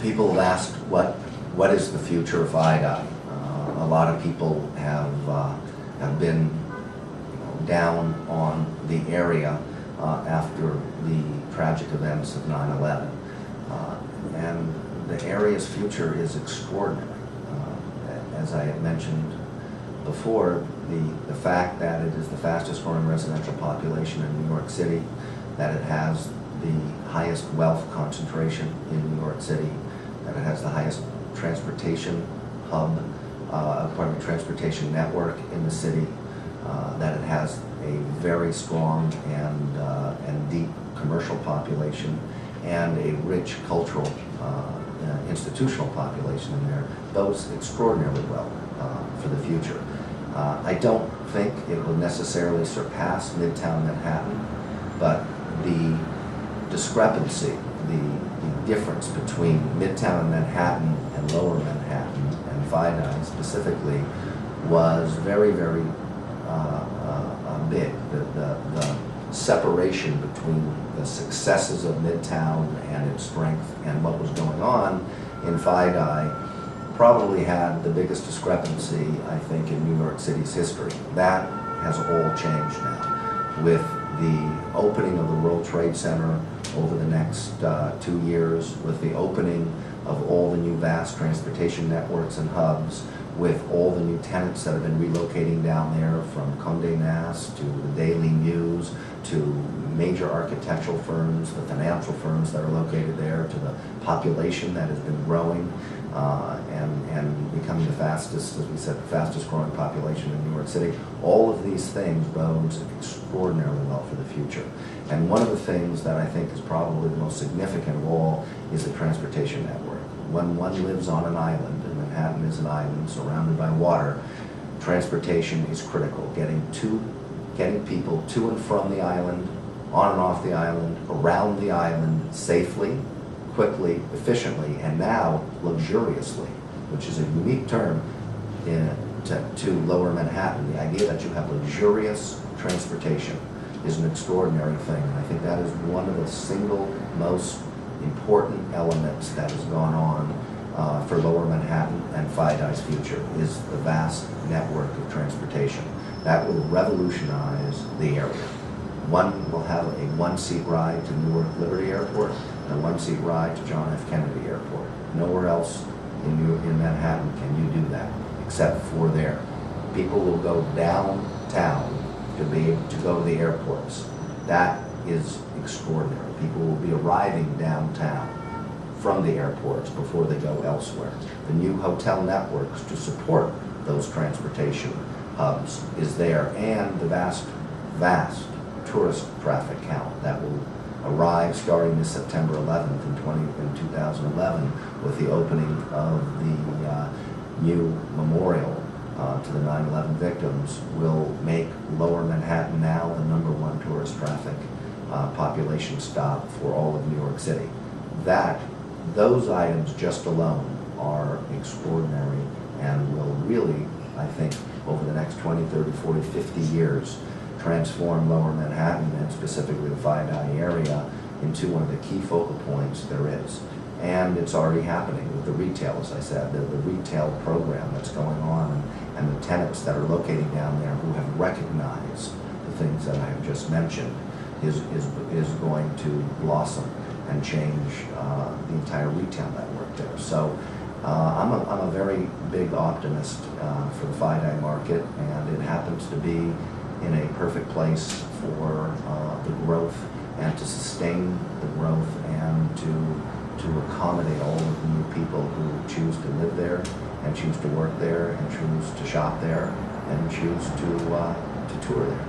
People have asked what is the future of FiDi. A lot of people have been down on the area after the tragic events of 9/11. And the area's future is extraordinary. As I had mentioned before, the fact that it is the fastest growing residential population in New York City, that it has the highest wealth concentration in New York City, that it has the highest transportation hub, transportation network in the city, that it has a very strong and deep commercial population, and a rich cultural institutional population in there, bodes extraordinarily well for the future. I don't think it will necessarily surpass Midtown Manhattan, but the discrepancy, the difference between Midtown Manhattan and Lower Manhattan, and FiDi specifically, was very, very big. The separation between the successes of Midtown and its strength and what was going on in FiDi probably had the biggest discrepancy, I think, in New York City's history. That has all changed now. With the opening of the World Trade Center over the next 2 years, with the opening of all the new vast transportation networks and hubs, with all the new tenants that have been relocating down there, from Condé Nast to the Daily News to major architectural firms, the financial firms that are located there, to the population that has been growing and becoming the fastest, as we said, the fastest growing population in New York City. All of these things bodes extraordinarily well for the future. And one of the things that I think is probably the most significant of all is the transportation network. When one lives on an island, and Manhattan is an island surrounded by water, transportation is critical. Getting people to and from the island, on and off the island, around the island safely, quickly, efficiently, and now luxuriously, which is a unique term to Lower Manhattan. The idea that you have luxurious transportation is an extraordinary thing, and I think that is one of the single most important elements that has gone on for Lower Manhattan and FiDi's future, is the vast network of transportation. That will revolutionize the area. One will have a one-seat ride to Newark Liberty Airport and a one-seat ride to John F. Kennedy Airport. Nowhere else in Manhattan can you do that, except for there. People will go downtown to be able to go to the airports. That is extraordinary. People will be arriving downtown from the airports before they go elsewhere. The new hotel networks to support those transportation hubs is there, and the vast tourist traffic count that will arrive starting this September 11th in 2011 with the opening of the new memorial to the 9/11 victims will make Lower Manhattan now the #1 tourist traffic population stop for all of New York City. Those items just alone are extraordinary and will really, I think, over the next 20, 30, 40, 50 years, transform Lower Manhattan, and specifically the FiDi area, into one of the key focal points there is. And it's already happening with the retail, as I said, the retail program that's going on, and the tenants that are locating down there who have recognized the things that I have just mentioned is going to blossom and change the entire retail network there. So I'm a very big optimist for the FiDi market, and it happens to be in a perfect place for the growth, and to sustain the growth, and to accommodate all of the new people who choose to live there, and choose to work there, and choose to shop there, and choose to tour there.